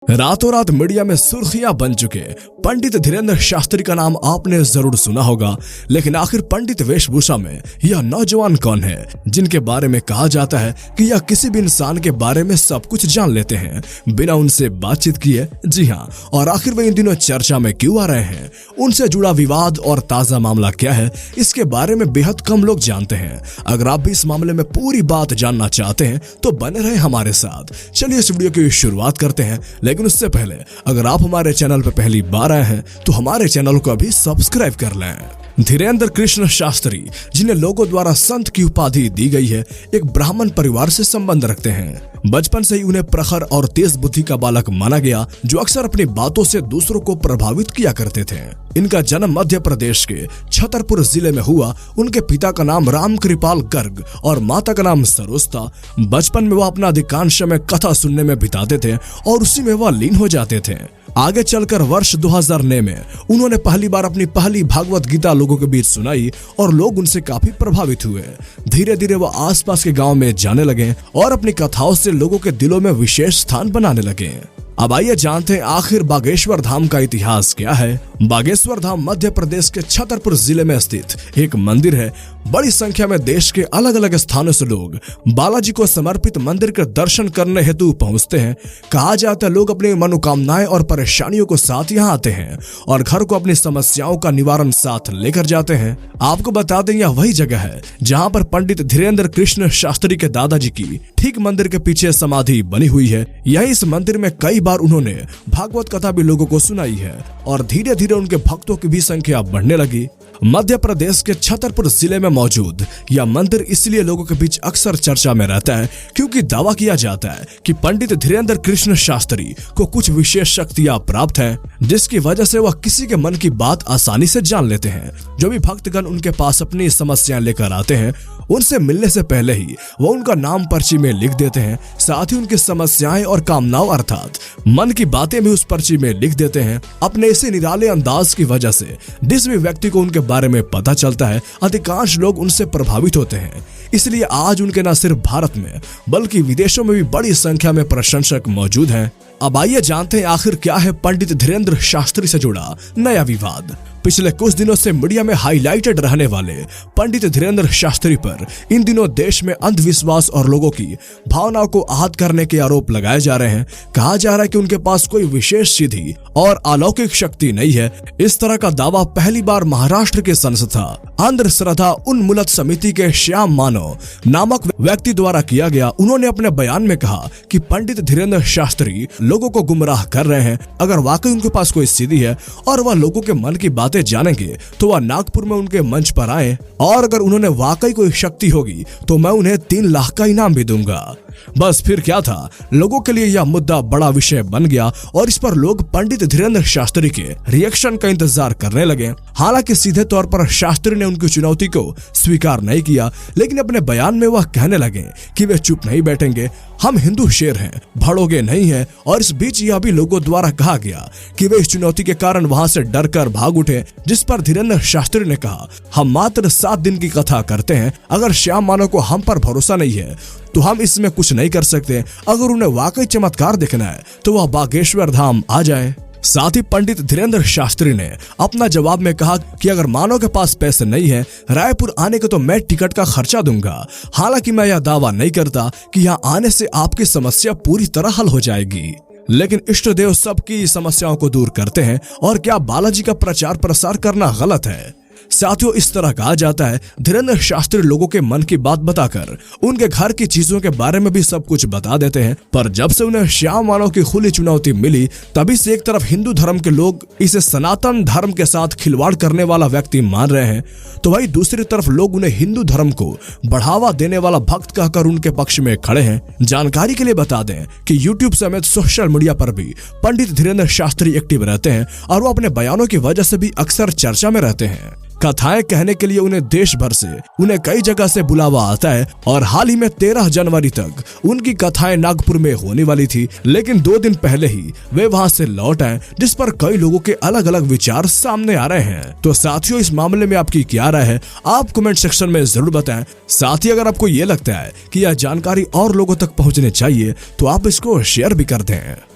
रातों रात मीडिया में सुर्खियां बन चुके पंडित धीरेन्द्र शास्त्री का नाम आपने जरूर सुना होगा, लेकिन आखिर पंडित वेशभूषा में यह नौजवान कौन है जिनके बारे में कहा जाता है कि यह किसी भी इंसान के बारे में सब कुछ जान लेते हैं बिना उनसे बातचीत किए। जी हाँ, और आखिर वे इन दिनों चर्चा में क्यों आ रहे हैं, उनसे जुड़ा विवाद और ताजा मामला क्या है, इसके बारे में बेहद कम लोग जानते हैं। अगर आप भी इस मामले में पूरी बात जानना चाहते हैं तो बने रहे हमारे साथ। चलिए इस वीडियो की शुरुआत करते हैं, लेकिन उससे पहले अगर आप हमारे चैनल पर पहली बार आए हैं तो हमारे चैनल को अभी सब्सक्राइब कर लें। धीरेन्द्र कृष्ण शास्त्री, जिन्हें लोगों द्वारा संत की उपाधि दी गई है, एक ब्राह्मण परिवार से संबंध रखते हैं। बचपन से ही उन्हें प्रखर और तेज बुद्धि का बालक माना गया, जो अक्सर अपनी बातों से दूसरों को प्रभावित किया करते थे। इनका जन्म मध्य प्रदेश के छतरपुर जिले में हुआ। उनके पिता का नाम राम कृपाल गर्ग और माता का नाम सरोज था। बचपन में वह अपना अधिकांश समय कथा सुनने में बिताते थे और उसी में वह लीन हो जाते थे। आगे चलकर वर्ष 2009 में उन्होंने पहली बार अपनी पहली भागवत गीता लोगों के बीच सुनाई और लोग उनसे काफी प्रभावित हुए। धीरे धीरे वह आसपास के गांव में जाने लगे और अपनी कथाओं से लोगों के दिलों में विशेष स्थान बनाने लगे। अब आइए जानते हैं आखिर बागेश्वर धाम का इतिहास क्या है। बागेश्वर धाम मध्य प्रदेश के छतरपुर जिले में स्थित एक मंदिर है। बड़ी संख्या में देश के अलग अलग स्थानों से लोग बालाजी को समर्पित मंदिर के दर्शन करने हेतु पहुंचते हैं। कहा जाता है लोग अपनी मनोकामनाएं और परेशानियों को साथ यहाँ आते हैं और घर को अपनी समस्याओं का निवारण साथ लेकर जाते हैं। आपको बता दें, यह वही जगह है जहाँ पर पंडित धीरेन्द्र कृष्ण शास्त्री के दादाजी की ठीक मंदिर के पीछे समाधि बनी हुई है। यही इस मंदिर में कई बार उन्होंने भागवत कथा भी लोगों को सुनाई है और धीरे धीरे उनके भक्तों की भी संख्या बढ़ने लगी। मध्य प्रदेश के छतरपुर जिले में मौजूद यह मंदिर इसलिए लोगों के बीच अक्सर चर्चा में रहता है क्योंकि दावा किया जाता है कि पंडित धीरेन्द्र कृष्ण शास्त्री को कुछ विशेष शक्तियां प्राप्त हैं, जिसकी वजह से वह किसी के मन की बात आसानी से जान लेते हैं। जो भी भक्तगण उनके पास अपनी समस्याएं लेकर आते हैं, उनसे मिलने से पहले ही वह उनका नाम पर्ची में लिख देते हैं। साथ ही उनकी समस्याएं और कामनाओं अर्थात मन की बातें भी उस पर्ची में लिख देते हैं। अपने इसी निराले अंदाज की वजह से जिस भी व्यक्ति को उनके बारे में पता चलता है, अधिकांश लोग उनसे प्रभावित होते हैं। इसलिए आज उनके न सिर्फ भारत में बल्कि विदेशों में भी बड़ी संख्या में प्रशंसक मौजूद हैं। अब आइए जानते हैं आखिर क्या है पंडित धीरेन्द्र शास्त्री से जुड़ा नया विवाद। पिछले कुछ दिनों से मीडिया में हाईलाइटेड रहने वाले पंडित धीरेन्द्र शास्त्री पर इन दिनों देश में अंधविश्वास और लोगों की भावनाओं को आहत करने के आरोप लगाए जा रहे हैं। कहा जा रहा है कि उनके पास कोई विशेष सिद्धि और अलौकिक शक्ति नहीं है। इस तरह का दावा पहली बार महाराष्ट्र के संस्था अंधश्रद्धा उन्मूलन समिति के श्याम मानव नामक व्यक्ति द्वारा किया गया। उन्होंने अपने बयान में कहा कि पंडित धीरेन्द्र शास्त्री लोगों को गुमराह कर रहे हैं। अगर वाकई उनके पास कोई सिद्धि है और वह लोगों के मन की बातें जानेंगे तो वह नागपुर में उनके मंच पर आए, और अगर उन्होंने वाकई कोई शक्ति होगी तो मैं उन्हें 3 लाख का इनाम भी दूंगा। बस फिर क्या था, लोगों के लिए यह मुद्दा बड़ा विषय बन गया और इस पर लोग पंडित धीरेन्द्र शास्त्री के रिएक्शन का इंतजार करने लगे। हालांकि सीधे तौर पर शास्त्री ने उनकी चुनौती को स्वीकार नहीं किया, लेकिन अपने बयान में वह कहने लगे कि वे चुप नहीं बैठेंगे, हम हिंदू शेर हैं, भड़ोगे नहीं हैं। और इस बीच यह भी लोगों द्वारा कहा गया कि वे इस चुनौती के कारण वहां से डरकर भाग उठे, जिस पर धीरेन्द्र शास्त्री ने कहा, हम मात्र 7 दिन की कथा करते हैं। अगर श्याम मानव को हम पर भरोसा नहीं है तो हम इसमें कुछ नहीं कर सकते। अगर उन्हें वाकई चमत्कार देखना है तो वह बागेश्वर धाम आ जाए। साथ ही पंडित धीरेन्द्र शास्त्री ने अपना जवाब में कहा कि अगर मानव के पास पैसे नहीं है रायपुर आने के तो मैं टिकट का खर्चा दूंगा। हालांकि मैं यह दावा नहीं करता कि यहाँ आने से आपकी समस्या पूरी तरह हल हो जाएगी, लेकिन इष्ट देव सबकी समस्याओं को दूर करते हैं। और क्या बालाजी का प्रचार प्रसार करना गलत है? साथियों, इस तरह कहा जाता है धीरेन्द्र शास्त्री लोगों के मन की बात बताकर उनके घर की चीजों के बारे में भी सब कुछ बता देते हैं। पर जब से उन्हें श्याम मानव की खुली चुनौती मिली, तभी से एक तरफ हिंदू धर्म के लोग इसे सनातन धर्म के साथ खिलवाड़ करने वाला व्यक्ति मान रहे हैं, तो वही दूसरी तरफ लोग उन्हें हिंदू धर्म को बढ़ावा देने वाला भक्त कहकर उनके पक्ष में खड़े हैं। जानकारी के लिए बता दें कि यूट्यूब समेत सोशल मीडिया पर भी पंडित धीरेन्द्र शास्त्री एक्टिव रहते हैं और वो अपने बयानों की वजह से भी अक्सर चर्चा में रहते हैं। कथाएं कहने के लिए उन्हें देश भर से उन्हें कई जगह से बुलावा आता है और हाल ही में 13 जनवरी तक उनकी कथाएं नागपुर में होने वाली थी, लेकिन 2 दिन पहले ही वे वहां से लौट आए, जिस पर कई लोगों के अलग अलग विचार सामने आ रहे हैं। तो साथियों, इस मामले में आपकी क्या राय है, आप कमेंट सेक्शन में जरूर बताएं। साथ ही अगर आपको ये लगता है कि यह जानकारी और लोगों तक पहुँचनी चाहिए तो आप इसको शेयर भी कर दें।